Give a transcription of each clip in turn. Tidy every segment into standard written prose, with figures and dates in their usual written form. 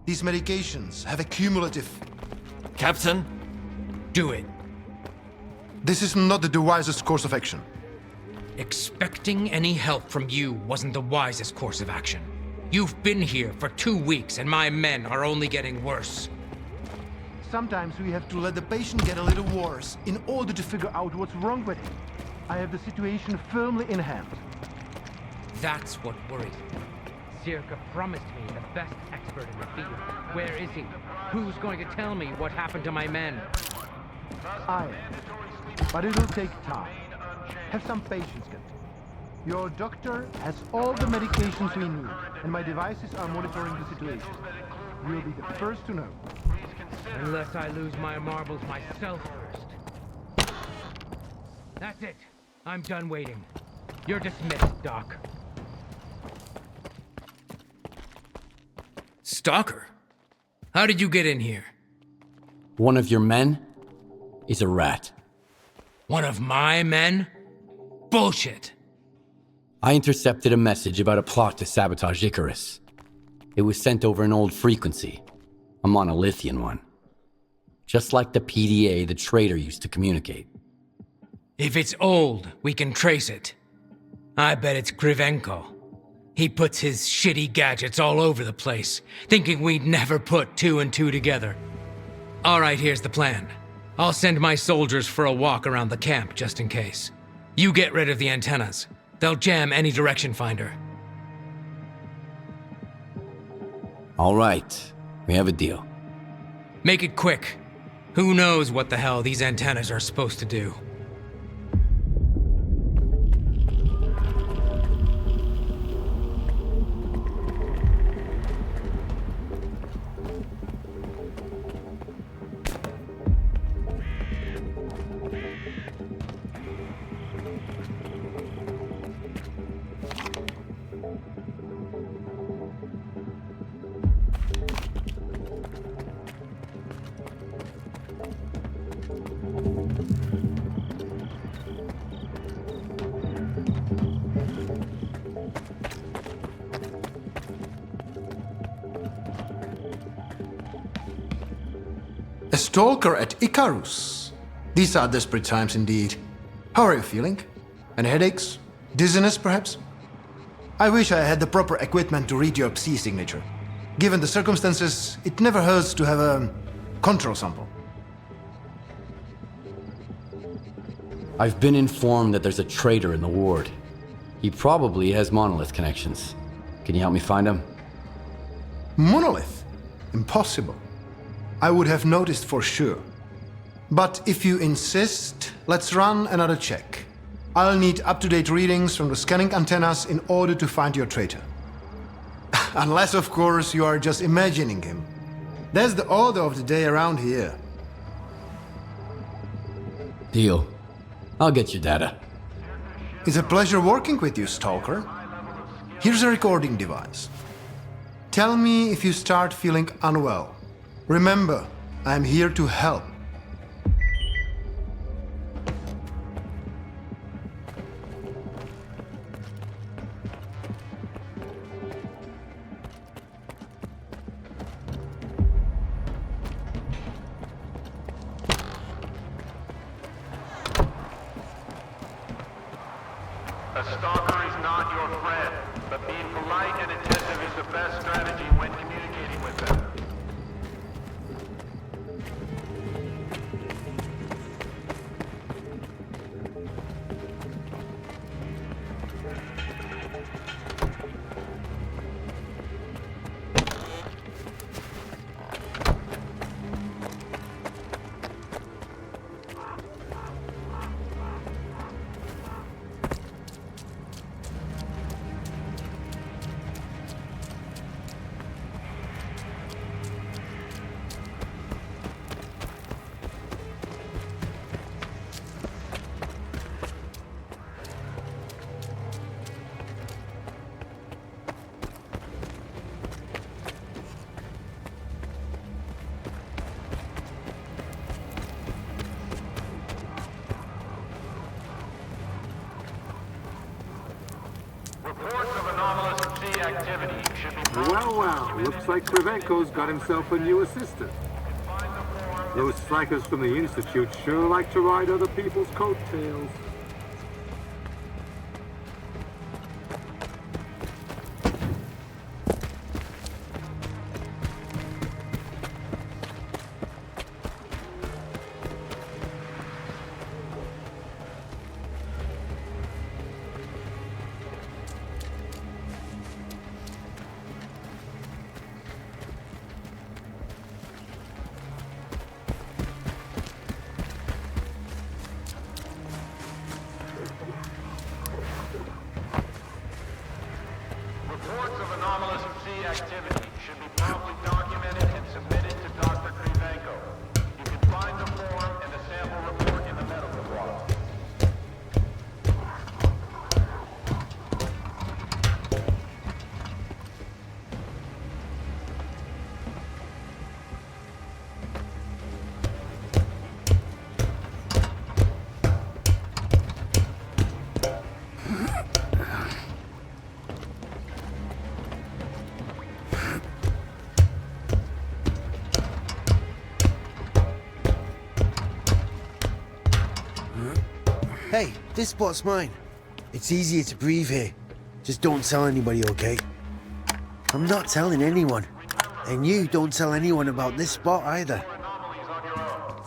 These medications have a cumulative... Captain? Do it. This is not the wisest course of action. Expecting any help from you wasn't the wisest course of action. You've been here for 2 weeks and my men are only getting worse. Sometimes we have to let the patient get a little worse in order to figure out what's wrong with him. I have the situation firmly in hand. That's what worries me. S.T.A.L.K.E.R promised me the best expert in the field. Where is he? Who's going to tell me what happened to my men? I am. But it will take time. Have some patience, Captain. Your doctor has all the medications we need, and my devices are monitoring the situation. You'll be the first to know. Unless I lose my marbles myself first. That's it. I'm done waiting. You're dismissed, Doc. Stalker? How did you get in here? One of your men is a rat. One of my men? Bullshit. I intercepted a message about a plot to sabotage Icarus. It was sent over an old frequency, a monolithian one. Just like the PDA the traitor used to communicate. If it's old, we can trace it. I bet it's Krivenko. He puts his shitty gadgets all over the place, thinking we'd never put 2 and 2 together. All right, here's the plan. I'll send my soldiers for a walk around the camp, just in case. You get rid of the antennas. They'll jam any direction finder. All right, we have a deal. Make it quick. Who knows what the hell these antennas are supposed to do? A stalker at Icarus. These are desperate times indeed. How are you feeling? Any headaches? Dizziness, perhaps? I wish I had the proper equipment to read your Psi signature. Given the circumstances, it never hurts to have a control sample. I've been informed that there's a traitor in the ward. He probably has Monolith connections. Can you help me find him? Monolith? Impossible. I would have noticed for sure. But if you insist, let's run another check. I'll need up-to-date readings from the scanning antennas in order to find your traitor. Unless, of course, you are just imagining him. That's the order of the day around here. Deal. I'll get your data. It's a pleasure working with you, Stalker. Here's a recording device. Tell me if you start feeling unwell. Remember, I'm here to help. A stalker is not your friend, but being polite and attentive is the best strategy when communicating with them. Reports of anomalous Psi activity should be Well, well, looks like Krivenko's got himself a new assistant. Those psychers from the Institute sure like to ride other people's coattails. Reports of anomalous sea activity should be promptly documented and submitted to Dr. Krivenko. You can find the form and the sample report in the medical log. Hey, this spot's mine. It's easier to breathe here. Just don't tell anybody, okay? I'm not telling anyone. And you don't tell anyone about this spot either. Anomalies on your own.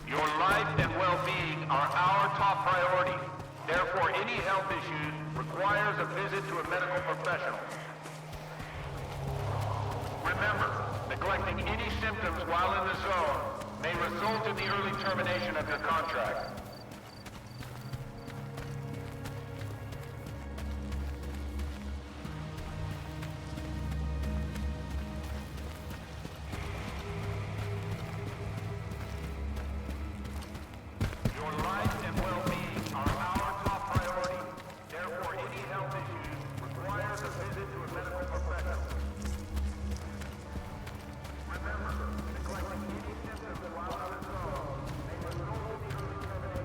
Your life and well-being are our top priority. Therefore, any health issues requires a visit to a medical professional. Remember, neglecting any symptoms while in the zone may result in the early termination of your contract. Your life and well-being are our top priority. Therefore, any health issues requires a visit to a medical professional. Remember, neglecting any symptoms while in the zone may result in the early termination.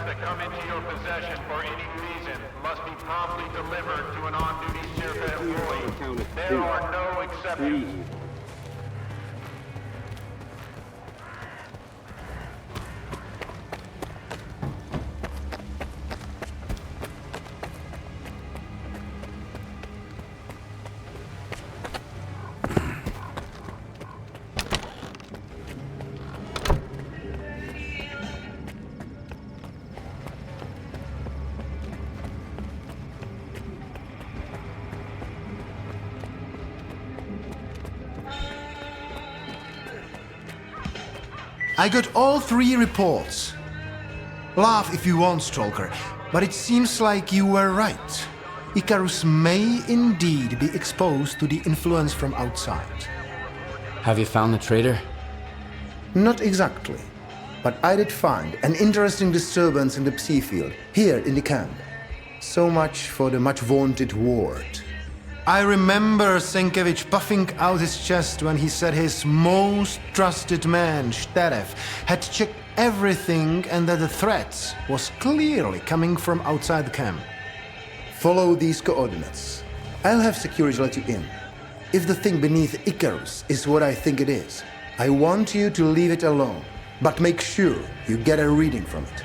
that come into your possession for any reason must be promptly delivered to an on-duty C.A.L.K.E.R employee. There are no exceptions. I got all 3 reports. Laugh if you want, S.T.A.L.K.E.R, but it seems like you were right. Icarus may indeed be exposed to the influence from outside. Have you found the traitor? Not exactly, but I did find an interesting disturbance in the psi field, here in the camp. So much for the much-vaunted ward. I remember Senkevich puffing out his chest when he said his most trusted man, S.T.A.L.K.E.R, had checked everything and that the threat was clearly coming from outside the camp. Follow these coordinates. I'll have security let you in. If the thing beneath Icarus is what I think it is, I want you to leave it alone, but make sure you get a reading from it.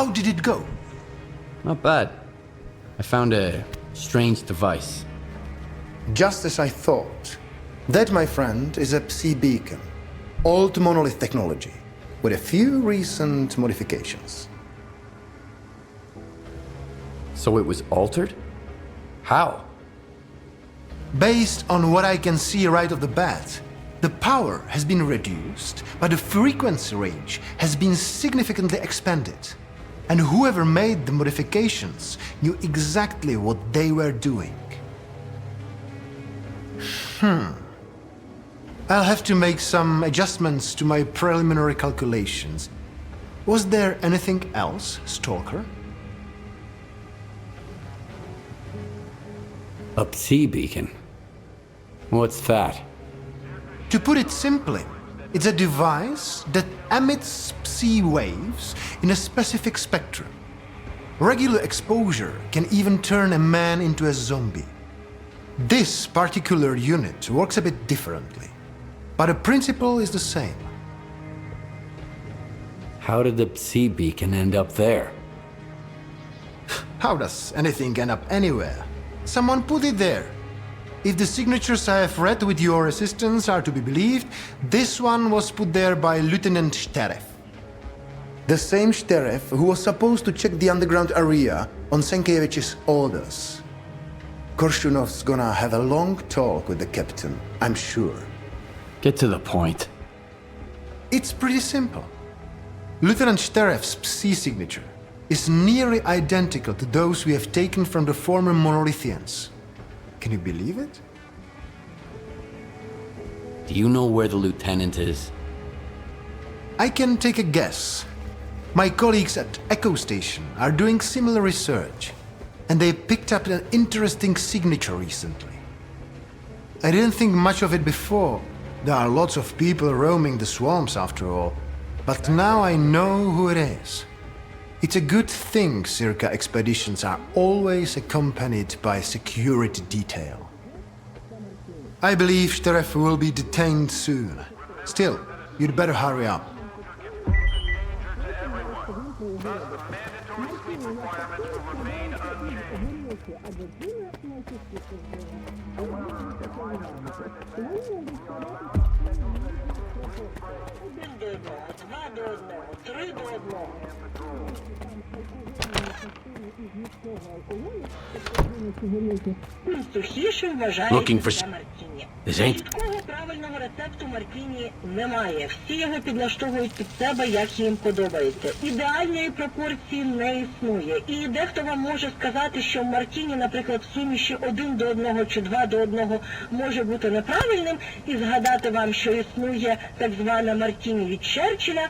How did it go? Not bad. I found a strange device. Just as I thought. That, my friend, is a Psi beacon. Old monolith technology, with a few recent modifications. So it was altered? How? Based on what I can see right off the bat, the power has been reduced, but the frequency range has been significantly expanded. And whoever made the modifications knew exactly what they were doing. I'll have to make some adjustments to my preliminary calculations. Was there anything else, Stalker? A Psi beacon? What's that? To put it simply, it's a device that emits Psi waves in a specific spectrum. Regular exposure can even turn a man into a zombie. This particular unit works a bit differently, but the principle is the same. How did the Psi beacon end up there? How does anything end up anywhere? Someone put it there. If the signatures I have read with your assistance are to be believed, this one was put there by Lieutenant S.T.A.L.K.E.R. The same S.T.A.L.K.E.R who was supposed to check the underground area on Sienkiewicz's orders. Korshunov's gonna have a long talk with the captain, I'm sure. Get to the point. It's pretty simple. Lieutenant S.T.A.L.K.E.'s Psi signature is nearly identical to those we have taken from the former Monolithians. Can you believe it? Do you know where the lieutenant is? I can take a guess. My colleagues at Echo Station are doing similar research, and they picked up an interesting signature recently. I didn't think much of it before. There are lots of people roaming the swamps after all, but now I know who it is. It's a good thing Circa expeditions are always accompanied by a security detail. I believe S.T.A.L.K.E.R will be detained soon. Still, you'd better hurry up. Looking for This ain't... Правильного рецепту мартіні немає. Всі його підлаштовують під себе, як їм подобається. Ідеальної пропорції не існує. І дехто вам може сказати, що мартіні, наприклад, в суміші 1 до 1 чи 2 до 1 може бути неправильним, і згадати вам, що існує так звана мартіні від Черчилля.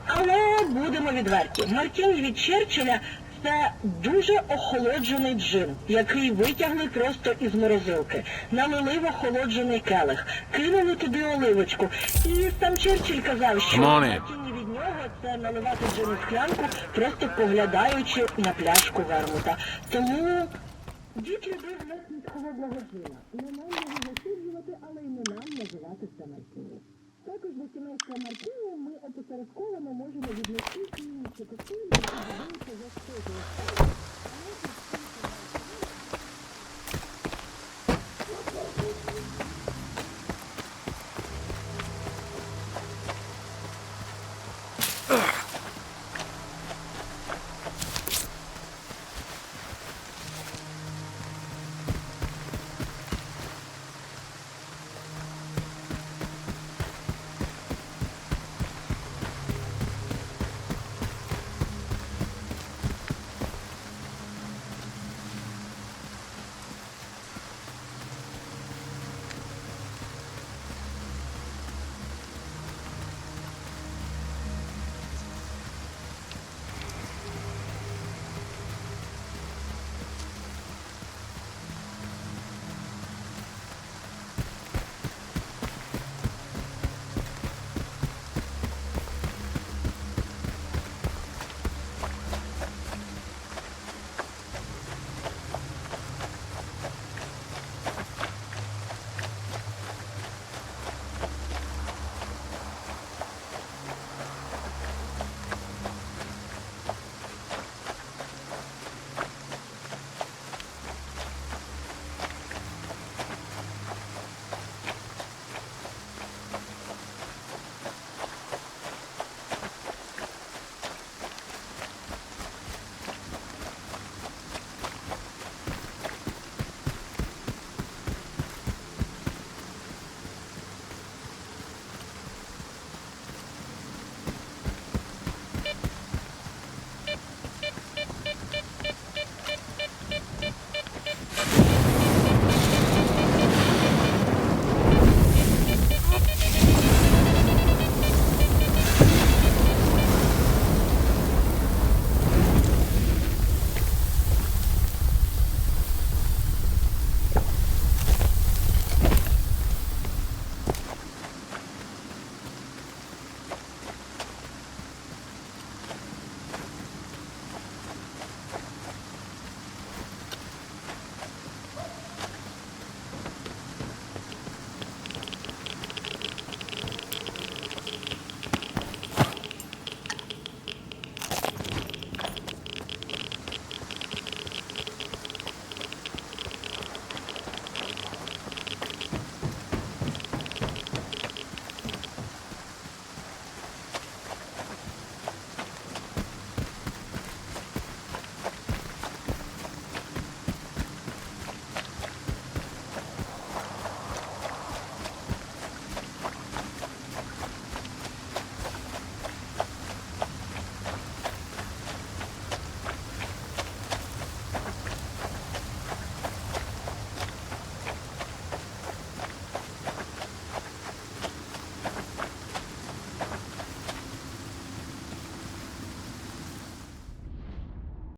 Але будемо відверті. Мартіні від Черчилля – це дуже охолоджений джин, який витягли просто із морозилки. Налили в охолоджений келих, кинули туди оливочку. І сам Черчилль казав, що мартіні від нього – це наливати джин у склянку, просто поглядаючи на пляшку вермута. Тому дід любив нас від холодного джина. Не нам його засуджувати, але й не нам називати це мартіні. Також до сімейства мартіні ми опосередковано можемо віднести і інші коктейлі, які додаються за схожою.